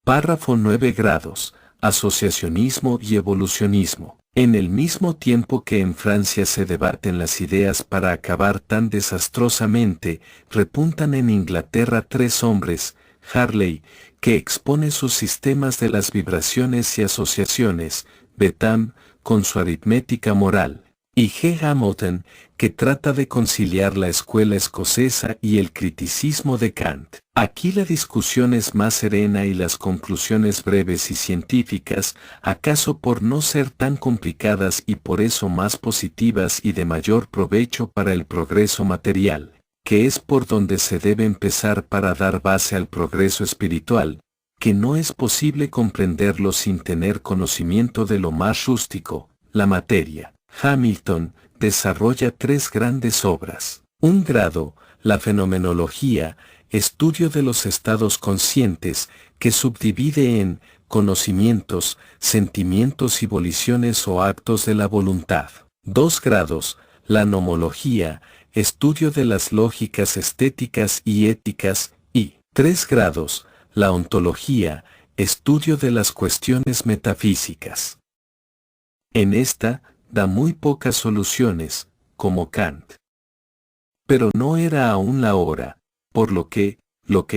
Párrafo 9 grados. Asociacionismo y evolucionismo. En el mismo tiempo que en Francia se debaten las ideas para acabar tan desastrosamente, repuntan en Inglaterra tres hombres, Harley, que expone sus sistemas de las vibraciones y asociaciones, Bentham, con su aritmética moral, y G. Hamilton, que trata de conciliar la escuela escocesa y el criticismo de Kant. Aquí la discusión es más serena y las conclusiones breves y científicas, acaso por no ser tan complicadas y por eso más positivas y de mayor provecho para el progreso material, que es por donde se debe empezar para dar base al progreso espiritual, que no es posible comprenderlo sin tener conocimiento de lo más rústico, la materia. Hamilton desarrolla tres grandes obras. Un grado, la fenomenología, estudio de los estados conscientes, que subdivide en conocimientos, sentimientos y voliciones o actos de la voluntad. 2 grados, la nomología, estudio de las lógicas estéticas y éticas, y 3 grados, la ontología, estudio de las cuestiones metafísicas. En esta, da muy pocas soluciones, como Kant. Pero no era aún la hora, por lo que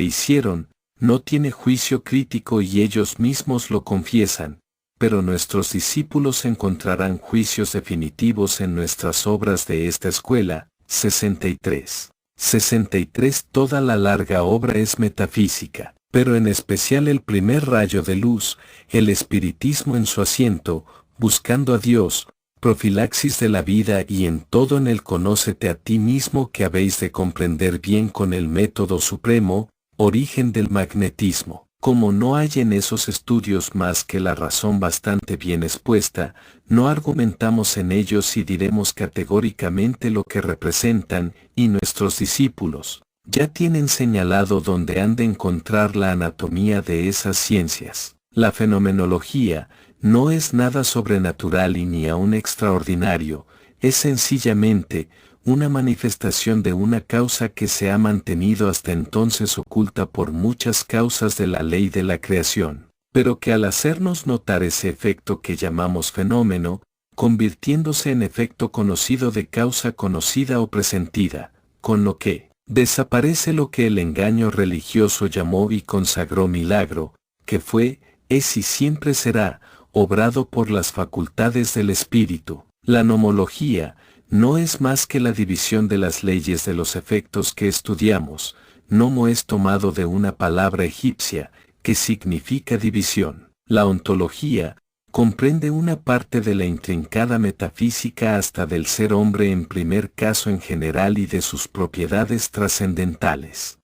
hicieron, no tiene juicio crítico y ellos mismos lo confiesan, pero nuestros discípulos encontrarán juicios definitivos en nuestras obras de esta escuela. 63. 63. Toda la larga obra es metafísica, pero en especial el primer rayo de luz, el espiritismo en su asiento, buscando a Dios, profilaxis de la vida y en todo en el conócete a ti mismo que habéis de comprender bien con el método supremo, origen del magnetismo. Como no hay en esos estudios más que la razón bastante bien expuesta, no argumentamos en ellos y diremos categóricamente lo que representan, y nuestros discípulos ya tienen señalado dónde han de encontrar la anatomía de esas ciencias. La fenomenología no es nada sobrenatural y ni aun extraordinario, es sencillamente una manifestación de una causa que se ha mantenido hasta entonces oculta por muchas causas de la ley de la creación, pero que al hacernos notar ese efecto que llamamos fenómeno, convirtiéndose en efecto conocido de causa conocida o presentida, con lo que desaparece lo que el engaño religioso llamó y consagró milagro, que fue, es y siempre será, obrado por las facultades del espíritu. La nomología no es más que la división de las leyes de los efectos que estudiamos. Nomo es tomado de una palabra egipcia, que significa división. La ontología comprende una parte de la intrincada metafísica hasta del ser hombre en primer caso en general y de sus propiedades trascendentales.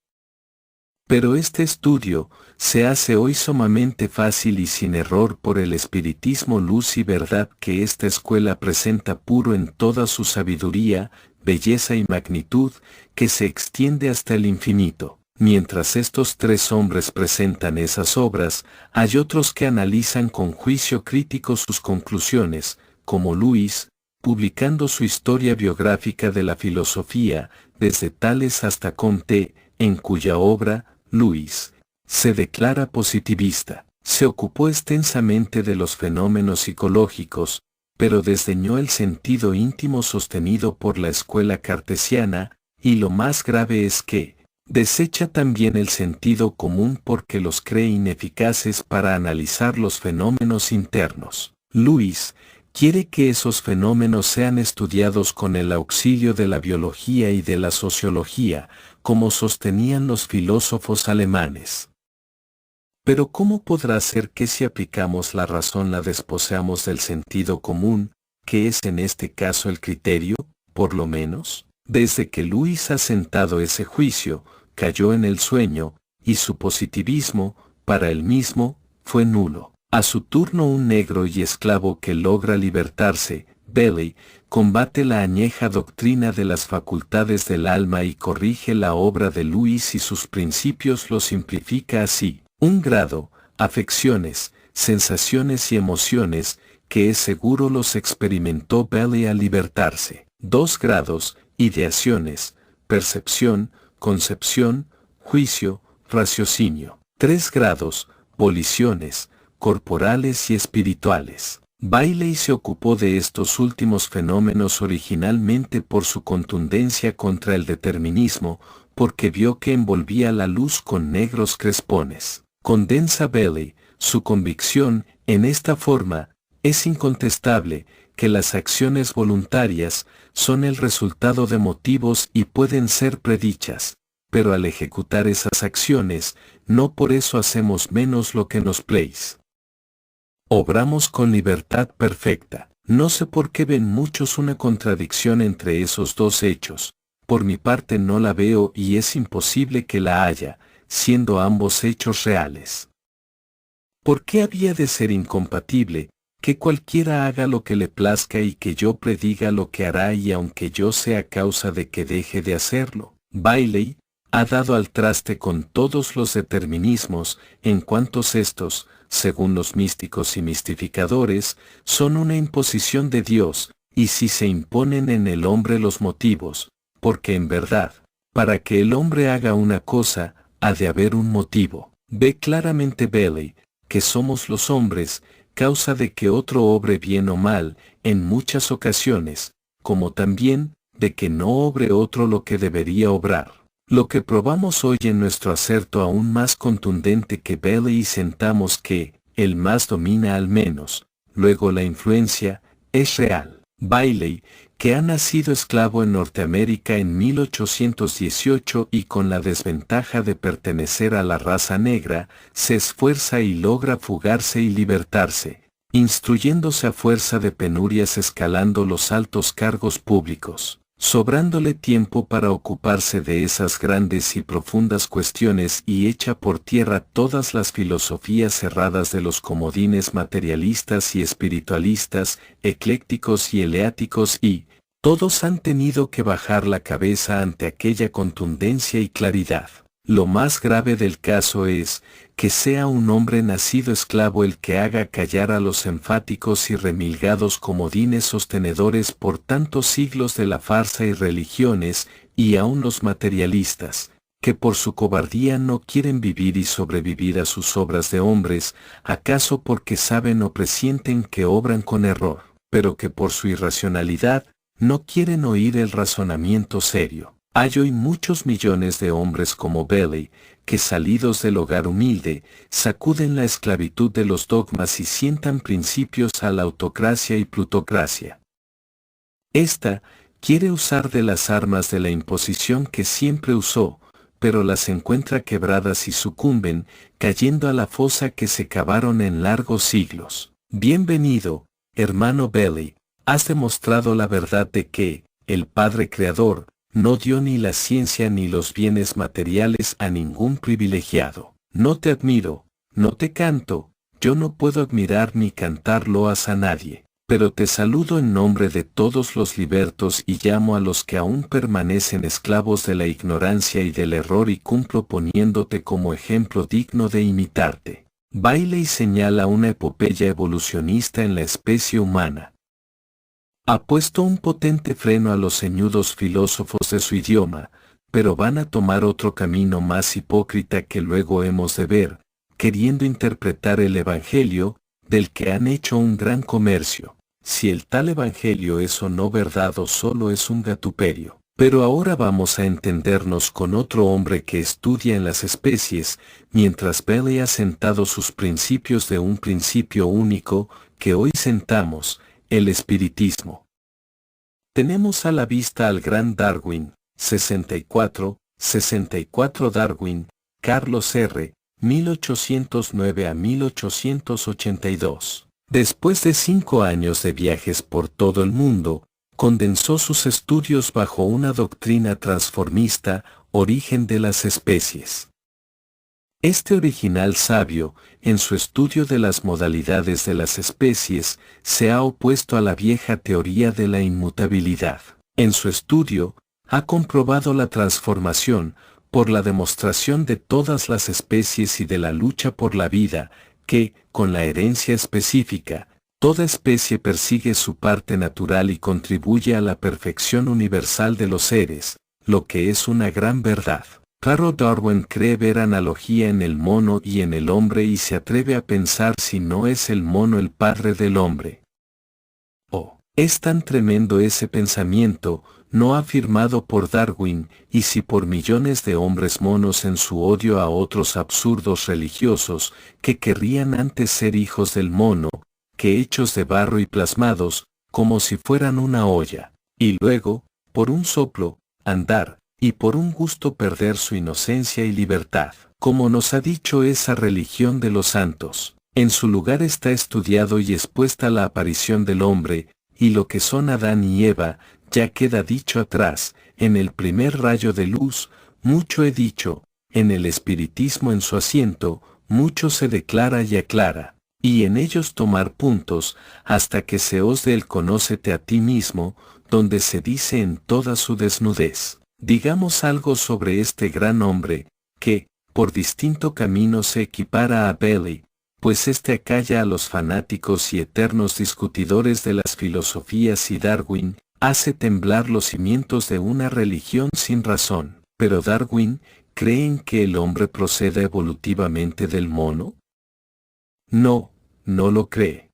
Pero este estudio se hace hoy sumamente fácil y sin error por el espiritismo luz y verdad que esta escuela presenta puro en toda su sabiduría, belleza y magnitud, que se extiende hasta el infinito. Mientras estos tres hombres presentan esas obras, hay otros que analizan con juicio crítico sus conclusiones, como Luis, publicando su historia biográfica de la filosofía, desde Tales hasta Comte, en cuya obra, Luis se declara positivista. Se ocupó extensamente de los fenómenos psicológicos, pero desdeñó el sentido íntimo sostenido por la escuela cartesiana, y lo más grave es que desecha también el sentido común porque los cree ineficaces para analizar los fenómenos internos. Luis quiere que esos fenómenos sean estudiados con el auxilio de la biología y de la sociología, como sostenían los filósofos alemanes. Pero ¿cómo podrá ser que si aplicamos la razón la desposeamos del sentido común, que es en este caso el criterio, por lo menos? Desde que Luis ha sentado ese juicio, cayó en el sueño, y su positivismo, para él mismo, fue nulo. A su turno un negro y esclavo que logra libertarse, Bailey, combate la añeja doctrina de las facultades del alma y corrige la obra de Luis y sus principios lo simplifica así. Un grado, afecciones, sensaciones y emociones, que es seguro los experimentó Bailey al libertarse. 2 grados, ideaciones, percepción, concepción, juicio, raciocinio. 3 grados, voliciones, corporales y espirituales. Bailey se ocupó de estos últimos fenómenos originalmente por su contundencia contra el determinismo, porque vio que envolvía la luz con negros crespones. Condensa Bailey, su convicción, en esta forma, es incontestable, que las acciones voluntarias son el resultado de motivos y pueden ser predichas, pero al ejecutar esas acciones, no por eso hacemos menos lo que nos place. Obramos con libertad perfecta. No sé por qué ven muchos una contradicción entre esos dos hechos. Por mi parte no la veo y es imposible que la haya, siendo ambos hechos reales. ¿Por qué había de ser incompatible, que cualquiera haga lo que le plazca y que yo prediga lo que hará y aunque yo sea causa de que deje de hacerlo? Bailey ha dado al traste con todos los determinismos, en cuantos estos, según los místicos y mistificadores, son una imposición de Dios, y si se imponen en el hombre los motivos, porque en verdad, para que el hombre haga una cosa, ha de haber un motivo. Ve claramente Bailey, que somos los hombres, causa de que otro obre bien o mal, en muchas ocasiones, como también, de que no obre otro lo que debería obrar. Lo que probamos hoy en nuestro acerto aún más contundente que Bailey y sentamos que, el más domina al menos, luego la influencia, es real. Bailey, que ha nacido esclavo en Norteamérica en 1818 y con la desventaja de pertenecer a la raza negra, se esfuerza y logra fugarse y libertarse, instruyéndose a fuerza de penurias escalando los altos cargos públicos, sobrándole tiempo para ocuparse de esas grandes y profundas cuestiones y echa por tierra todas las filosofías cerradas de los comodines materialistas y espiritualistas, eclécticos y eleáticos y, todos han tenido que bajar la cabeza ante aquella contundencia y claridad. Lo más grave del caso es, que sea un hombre nacido esclavo el que haga callar a los enfáticos y remilgados comodines sostenedores por tantos siglos de la farsa y religiones, y aun los materialistas, que por su cobardía no quieren vivir y sobrevivir a sus obras de hombres, acaso porque saben o presienten que obran con error, pero que por su irracionalidad, no quieren oír el razonamiento serio. Hay hoy muchos millones de hombres como Bailey, que salidos del hogar humilde, sacuden la esclavitud de los dogmas y sientan principios a la autocracia y plutocracia. Esta, quiere usar de las armas de la imposición que siempre usó, pero las encuentra quebradas y sucumben, cayendo a la fosa que se cavaron en largos siglos. Bienvenido, hermano Bailey, has demostrado la verdad de que, el Padre Creador, no dio ni la ciencia ni los bienes materiales a ningún privilegiado. No te admiro, no te canto, yo no puedo admirar ni cantar loas a nadie, pero te saludo en nombre de todos los libertos y llamo a los que aún permanecen esclavos de la ignorancia y del error y cumplo poniéndote como ejemplo digno de imitarte. Bailey señala una epopeya evolucionista en la especie humana. Ha puesto un potente freno a los ceñudos filósofos de su idioma, pero van a tomar otro camino más hipócrita que luego hemos de ver, queriendo interpretar el Evangelio, del que han hecho un gran comercio. Si el tal Evangelio es o no verdad o solo es un gatuperio. Pero ahora vamos a entendernos con otro hombre que estudia en las especies, mientras Bailey ha sentado sus principios de un principio único, que hoy sentamos, el espiritismo. Tenemos a la vista al gran Darwin, 64 Darwin, Carlos R., 1809 a 1882. Después de 5 años de viajes por todo el mundo, condensó sus estudios bajo una doctrina transformista, origen de las especies. Este original sabio, en su estudio de las modalidades de las especies, se ha opuesto a la vieja teoría de la inmutabilidad. En su estudio, ha comprobado la transformación, por la demostración de todas las especies y de la lucha por la vida, que, con la herencia específica, toda especie persigue su parte natural y contribuye a la perfección universal de los seres, lo que es una gran verdad. Claro, Darwin cree ver analogía en el mono y en el hombre y se atreve a pensar si no es el mono el padre del hombre. Oh, es tan tremendo ese pensamiento, no afirmado por Darwin, y si por millones de hombres monos en su odio a otros absurdos religiosos, que querrían antes ser hijos del mono, que hechos de barro y plasmados, como si fueran una olla, y luego, por un soplo, andar, y por un gusto perder su inocencia y libertad, como nos ha dicho esa religión de los santos. En su lugar está estudiado y expuesta la aparición del hombre, y lo que son Adán y Eva, ya queda dicho atrás, en el primer rayo de luz, mucho he dicho, en el espiritismo en su asiento, mucho se declara y aclara, y en ellos tomar puntos, hasta que se os dé el conócete a ti mismo, donde se dice en toda su desnudez. Digamos algo sobre este gran hombre, que, por distinto camino se equipara a Bailey, pues este acalla a los fanáticos y eternos discutidores de las filosofías y Darwin, hace temblar los cimientos de una religión sin razón. Pero Darwin, ¿creen que el hombre proceda evolutivamente del mono? No, no lo cree.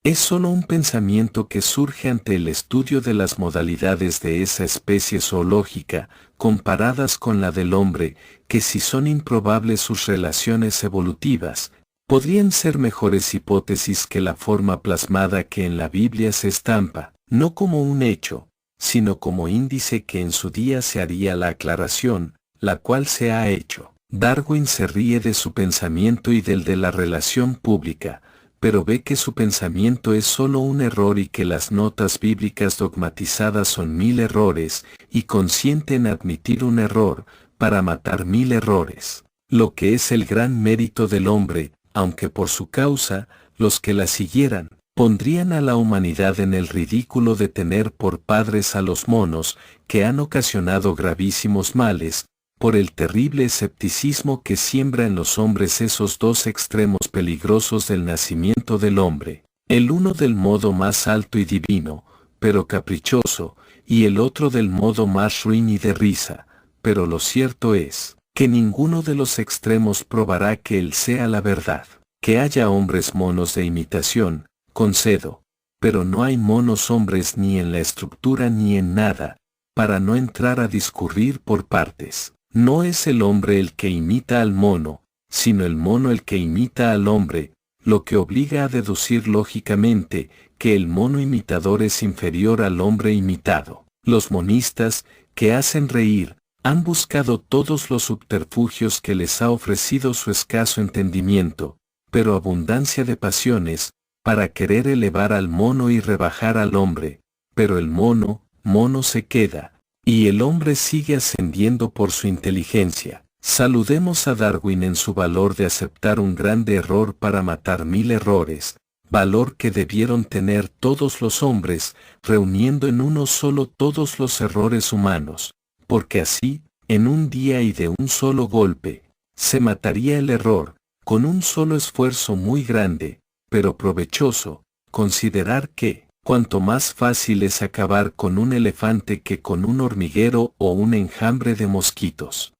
Es solo un pensamiento que surge ante el estudio de las modalidades de esa especie zoológica, comparadas con la del hombre, que si son improbables sus relaciones evolutivas, podrían ser mejores hipótesis que la forma plasmada que en la Biblia se estampa, no como un hecho, sino como índice que en su día se haría la aclaración, la cual se ha hecho. Darwin se ríe de su pensamiento y del de la relación pública, pero ve que su pensamiento es solo un error y que las notas bíblicas dogmatizadas son 1000 errores, y consiente en admitir un error, para matar 1000 errores. Lo que es el gran mérito del hombre, aunque por su causa, los que la siguieran, pondrían a la humanidad en el ridículo de tener por padres a los monos, que han ocasionado gravísimos males, por el terrible escepticismo que siembra en los hombres esos dos extremos peligrosos del nacimiento del hombre, el uno del modo más alto y divino, pero caprichoso, y el otro del modo más ruin y de risa, pero lo cierto es, que ninguno de los extremos probará que él sea la verdad. Que haya hombres monos de imitación, concedo, pero no hay monos hombres ni en la estructura ni en nada, para no entrar a discurrir por partes. No es el hombre el que imita al mono, sino el mono el que imita al hombre, lo que obliga a deducir lógicamente que el mono imitador es inferior al hombre imitado. Los monistas, que hacen reír, han buscado todos los subterfugios que les ha ofrecido su escaso entendimiento, pero abundancia de pasiones, para querer elevar al mono y rebajar al hombre, pero el mono se queda, y el hombre sigue ascendiendo por su inteligencia. Saludemos a Darwin en su valor de aceptar un grande error para matar 1000 errores, valor que debieron tener todos los hombres, reuniendo en uno solo todos los errores humanos, porque así, en un día y de un solo golpe, se mataría el error, con un solo esfuerzo muy grande, pero provechoso, considerar que, cuanto más fácil es acabar con un elefante que con un hormiguero o un enjambre de mosquitos.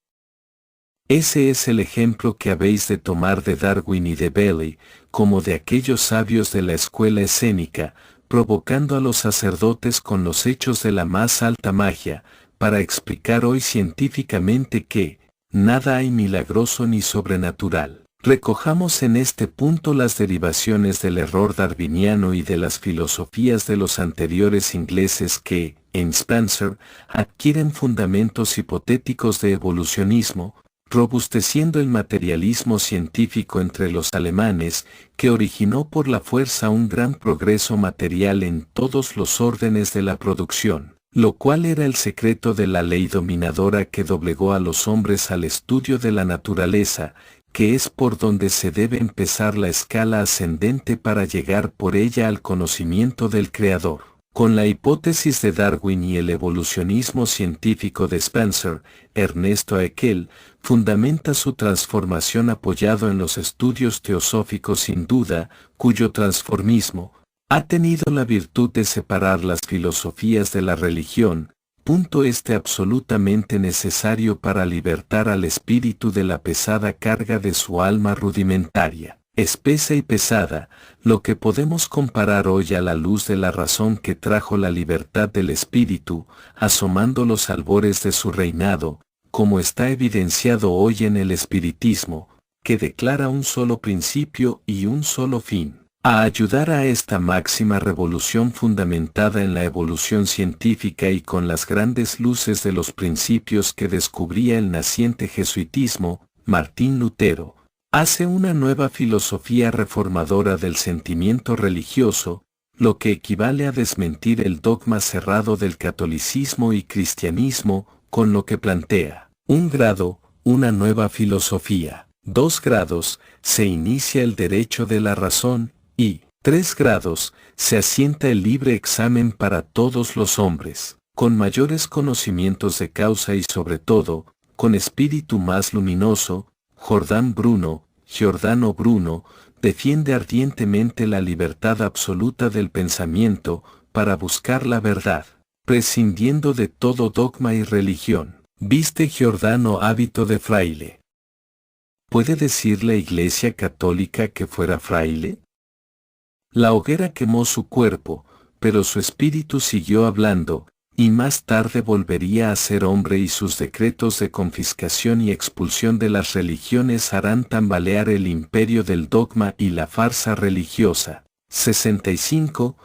Ese es el ejemplo que habéis de tomar de Darwin y de Bailey, como de aquellos sabios de la escuela escénica, provocando a los sacerdotes con los hechos de la más alta magia, para explicar hoy científicamente que, nada hay milagroso ni sobrenatural. Recojamos en este punto las derivaciones del error darwiniano y de las filosofías de los anteriores ingleses que, en Spencer, adquieren fundamentos hipotéticos de evolucionismo, robusteciendo el materialismo científico entre los alemanes, que originó por la fuerza un gran progreso material en todos los órdenes de la producción, lo cual era el secreto de la ley dominadora que doblegó a los hombres al estudio de la naturaleza, que es por donde se debe empezar la escala ascendente para llegar por ella al conocimiento del Creador. Con la hipótesis de Darwin y el evolucionismo científico de Spencer, Ernesto Haeckel fundamenta su transformación apoyado en los estudios teosóficos sin duda, cuyo transformismo ha tenido la virtud de separar las filosofías de la religión, punto absolutamente necesario para libertar al espíritu de la pesada carga de su alma rudimentaria, espesa y pesada, lo que podemos comparar hoy a la luz de la razón que trajo la libertad del espíritu, asomando los albores de su reinado, como está evidenciado hoy en el espiritismo, que declara un solo principio y un solo fin. A ayudar a esta máxima revolución fundamentada en la evolución científica y con las grandes luces de los principios que descubría el naciente jesuitismo, Martín Lutero hace una nueva filosofía reformadora del sentimiento religioso, lo que equivale a desmentir el dogma cerrado del catolicismo y cristianismo, con lo que plantea: 1 grado, una nueva filosofía; 2 grados, se inicia el derecho de la razón, y 3 grados, se asienta el libre examen para todos los hombres, con mayores conocimientos de causa y sobre todo, con espíritu más luminoso. Giordano Bruno, defiende ardientemente la libertad absoluta del pensamiento para buscar la verdad, prescindiendo de todo dogma y religión. Viste Giordano hábito de fraile. ¿Puede decir la Iglesia Católica que fuera fraile? La hoguera quemó su cuerpo, pero su espíritu siguió hablando, y más tarde volvería a ser hombre, y sus decretos de confiscación y expulsión de las religiones harán tambalear el imperio del dogma y la farsa religiosa. 65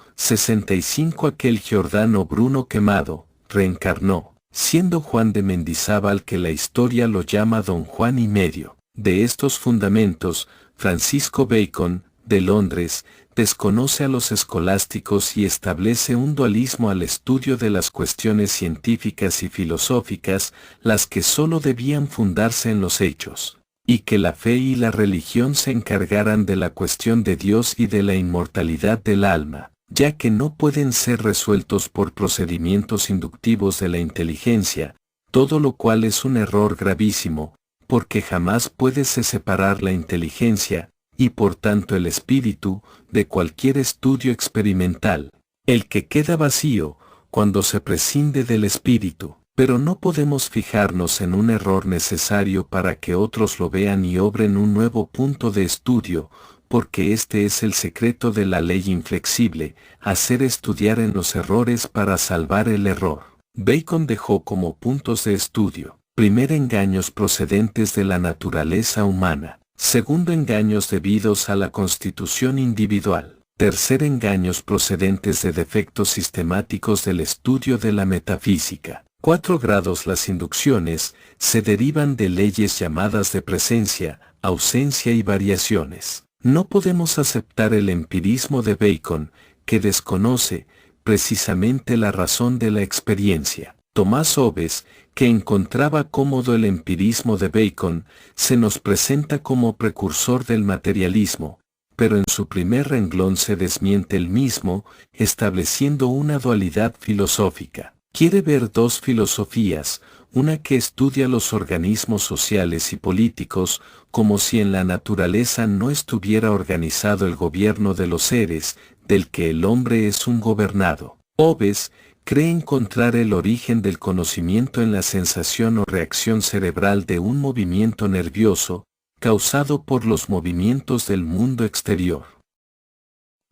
Aquel Giordano Bruno quemado, reencarnó, siendo Juan de Mendizábal, que la historia lo llama Don Juan y medio. De estos fundamentos, Francisco Bacon, de Londres, desconoce a los escolásticos y establece un dualismo al estudio de las cuestiones científicas y filosóficas, las que sólo debían fundarse en los hechos, y que la fe y la religión se encargaran de la cuestión de Dios y de la inmortalidad del alma, ya que no pueden ser resueltos por procedimientos inductivos de la inteligencia, todo lo cual es un error gravísimo, porque jamás puede separar la inteligencia, y por tanto el espíritu, de cualquier estudio experimental, el que queda vacío, cuando se prescinde del espíritu. Pero no podemos fijarnos en un error necesario para que otros lo vean y obren un nuevo punto de estudio, porque este es el secreto de la ley inflexible, hacer estudiar en los errores para salvar el error. Bacon dejó como puntos de estudio: primero, engaños procedentes de la naturaleza humana; segundo, engaños debidos a la constitución individual; tercer, engaños procedentes de defectos sistemáticos del estudio de la metafísica. 4 grados. Las inducciones se derivan de leyes llamadas de presencia, ausencia y variaciones. No podemos aceptar el empirismo de Bacon, que desconoce precisamente la razón de la experiencia. Tomás Hobbes, que encontraba cómodo el empirismo de Bacon, se nos presenta como precursor del materialismo, pero en su primer renglón se desmiente el mismo, estableciendo una dualidad filosófica. Quiere ver dos filosofías, una que estudia los organismos sociales y políticos, como si en la naturaleza no estuviera organizado el gobierno de los seres, del que el hombre es un gobernado. Hobbes cree encontrar el origen del conocimiento en la sensación o reacción cerebral de un movimiento nervioso, causado por los movimientos del mundo exterior.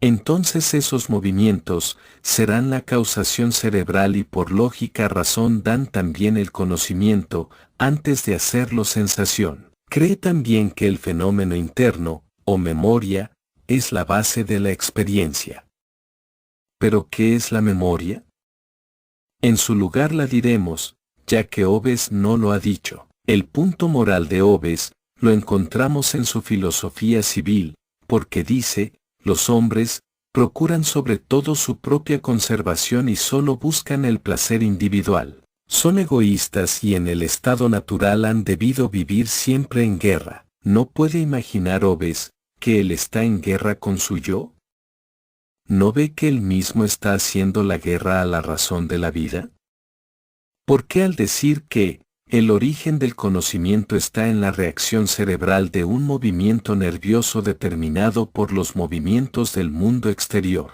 Entonces esos movimientos serán la causación cerebral y por lógica razón dan también el conocimiento, antes de hacerlo sensación. Cree también que el fenómeno interno, o memoria, es la base de la experiencia. ¿Pero qué es la memoria? En su lugar la diremos, ya que Hobbes no lo ha dicho. El punto moral de Hobbes lo encontramos en su filosofía civil, porque dice: los hombres procuran sobre todo su propia conservación y solo buscan el placer individual. Son egoístas y en el estado natural han debido vivir siempre en guerra. ¿No puede imaginar Hobbes que él está en guerra con su yo? ¿No ve que él mismo está haciendo la guerra a la razón de la vida? ¿Por qué al decir que el origen del conocimiento está en la reacción cerebral de un movimiento nervioso determinado por los movimientos del mundo exterior?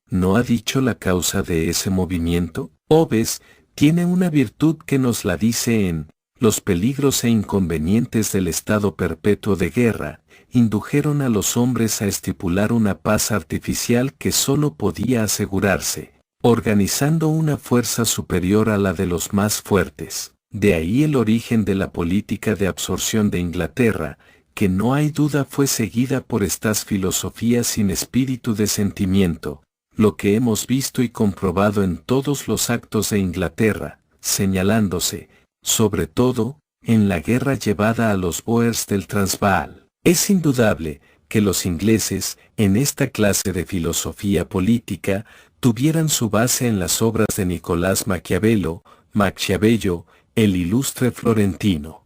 ¿No ha dicho la causa de ese movimiento? Hobbes tiene una virtud que nos la dice en Los peligros e inconvenientes del estado perpetuo de guerra, indujeron a los hombres a estipular una paz artificial que sólo podía asegurarse, organizando una fuerza superior a la de los más fuertes. De ahí el origen de la política de absorción de Inglaterra, que no hay duda fue seguida por estas filosofías sin espíritu de sentimiento, lo que hemos visto y comprobado en todos los actos de Inglaterra, señalándose, sobre todo, en la guerra llevada a los Boers del Transvaal. Es indudable que los ingleses, en esta clase de filosofía política, tuvieran su base en las obras de Nicolás Maquiavelo, el ilustre florentino.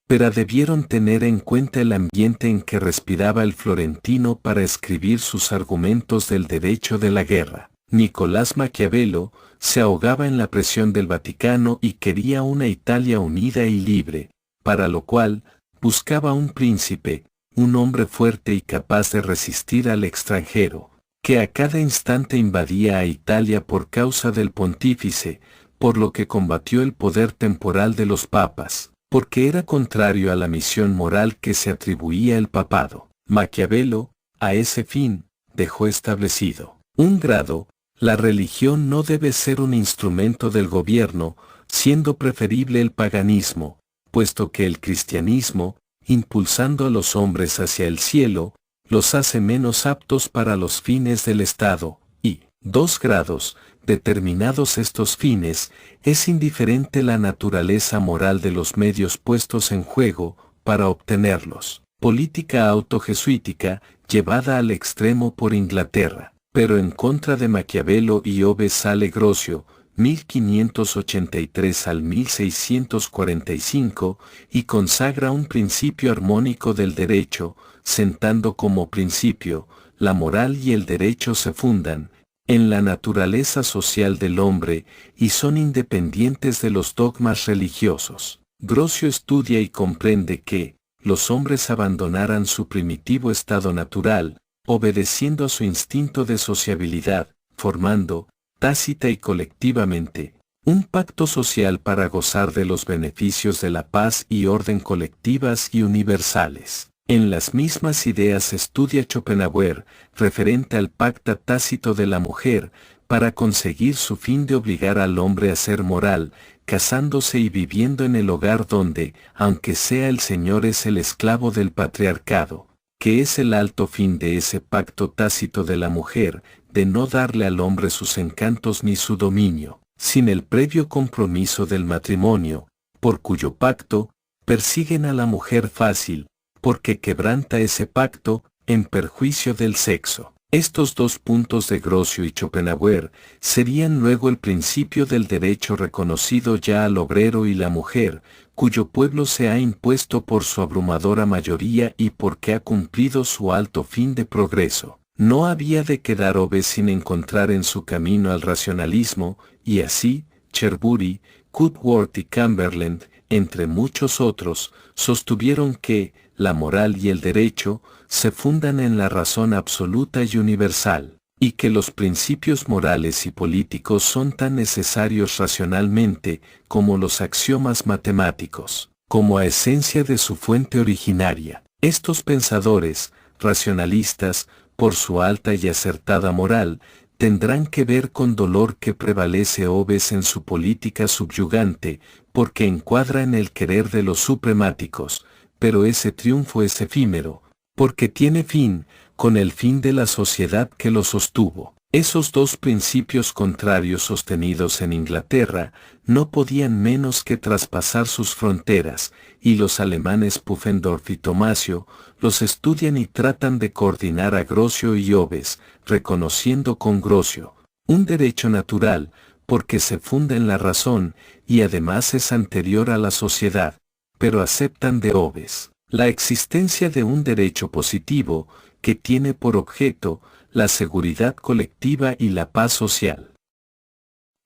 Pero debieron tener en cuenta el ambiente en que respiraba el florentino para escribir sus argumentos del derecho de la guerra. Nicolás Maquiavelo se ahogaba en la presión del Vaticano y quería una Italia unida y libre, para lo cual buscaba un príncipe, un hombre fuerte y capaz de resistir al extranjero, que a cada instante invadía a Italia por causa del pontífice, por lo que combatió el poder temporal de los papas, porque era contrario a la misión moral que se atribuía el papado. Maquiavelo, a ese fin, dejó establecido un grado: la religión no debe ser un instrumento del gobierno, siendo preferible el paganismo, puesto que el cristianismo, impulsando a los hombres hacia el cielo, los hace menos aptos para los fines del Estado, y, 2 grados, determinados estos fines, es indiferente la naturaleza moral de los medios puestos en juego para obtenerlos. Política autojesuítica, llevada al extremo por Inglaterra. Pero en contra de Maquiavelo y Hobbes sale Grocio, 1583 al 1645, y consagra un principio armónico del derecho, sentando como principio, la moral y el derecho se fundan en la naturaleza social del hombre y son independientes de los dogmas religiosos. Grocio estudia y comprende que los hombres abandonaran su primitivo estado natural, obedeciendo a su instinto de sociabilidad, formando, tácita y colectivamente, un pacto social para gozar de los beneficios de la paz y orden colectivas y universales. En las mismas ideas estudia Schopenhauer, referente al pacto tácito de la mujer, para conseguir su fin de obligar al hombre a ser moral, casándose y viviendo en el hogar donde, aunque sea el señor es el esclavo del patriarcado, que es el alto fin de ese pacto tácito de la mujer, de no darle al hombre sus encantos ni su dominio, sin el previo compromiso del matrimonio, por cuyo pacto, persiguen a la mujer fácil, porque quebranta ese pacto, en perjuicio del sexo. Estos 2 puntos de Grocio y Schopenhauer serían luego el principio del derecho reconocido ya al obrero y la mujer, cuyo pueblo se ha impuesto por su abrumadora mayoría y porque ha cumplido su alto fin de progreso. No había de quedar Hobbes sin encontrar en su camino al racionalismo, y así, Cherbury, Cudworth y Chamberlain, entre muchos otros, sostuvieron que la moral y el derecho se fundan en la razón absoluta y universal, y que los principios morales y políticos son tan necesarios racionalmente como los axiomas matemáticos, como a esencia de su fuente originaria. Estos pensadores, racionalistas, por su alta y acertada moral, tendrán que ver con dolor que prevalece Hobbes en su política subyugante, porque encuadra en el querer de los supremáticos, pero ese triunfo es efímero, porque tiene fin, con el fin de la sociedad que lo sostuvo. Esos 2 principios contrarios sostenidos en Inglaterra no podían menos que traspasar sus fronteras, y los alemanes Pufendorf y Tomasio los estudian y tratan de coordinar a Grocio y Hobbes, reconociendo con Grocio un derecho natural, porque se funda en la razón y además es anterior a la sociedad, pero aceptan de Hobbes la existencia de un derecho positivo que tiene por objeto la seguridad colectiva y la paz social.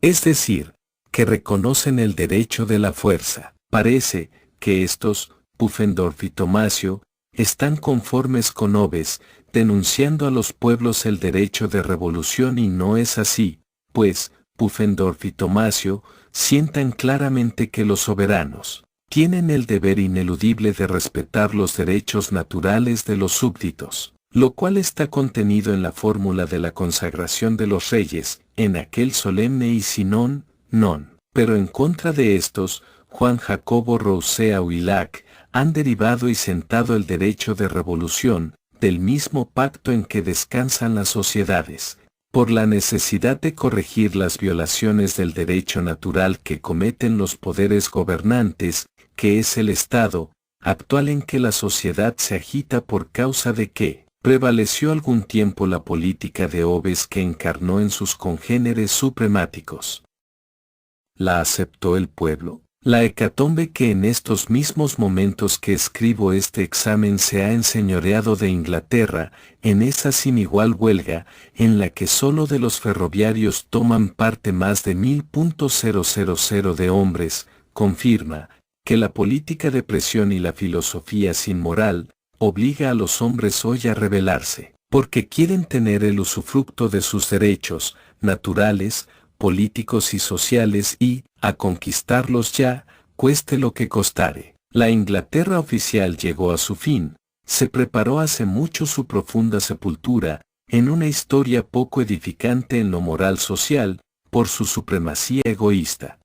Es decir, que reconocen el derecho de la fuerza. Parece que estos, Pufendorf y Tomasio, están conformes con Hobbes, denunciando a los pueblos el derecho de revolución y no es así, pues, Pufendorf y Tomasio, sientan claramente que los soberanos tienen el deber ineludible de respetar los derechos naturales de los súbditos, lo cual está contenido en la fórmula de la consagración de los reyes, en aquel solemne y sinón, non. Pero en contra de estos, Juan Jacobo Rousseau y Locke han derivado y sentado el derecho de revolución, del mismo pacto en que descansan las sociedades, por la necesidad de corregir las violaciones del derecho natural que cometen los poderes gobernantes, que es el Estado actual en que la sociedad se agita por causa de que prevaleció algún tiempo la política de Hobbes que encarnó en sus congéneres supremáticos. ¿La aceptó el pueblo? La hecatombe que en estos mismos momentos que escribo este examen se ha enseñoreado de Inglaterra, en esa sin igual huelga, en la que solo de los ferroviarios toman parte más de 1000.000 de hombres, confirma que la política de presión y la filosofía sin moral obliga a los hombres hoy a rebelarse, porque quieren tener el usufructo de sus derechos naturales, políticos y sociales y, a conquistarlos ya, cueste lo que costare. La Inglaterra oficial llegó a su fin, se preparó hace mucho su profunda sepultura, en una historia poco edificante en lo moral social, por su supremacía egoísta.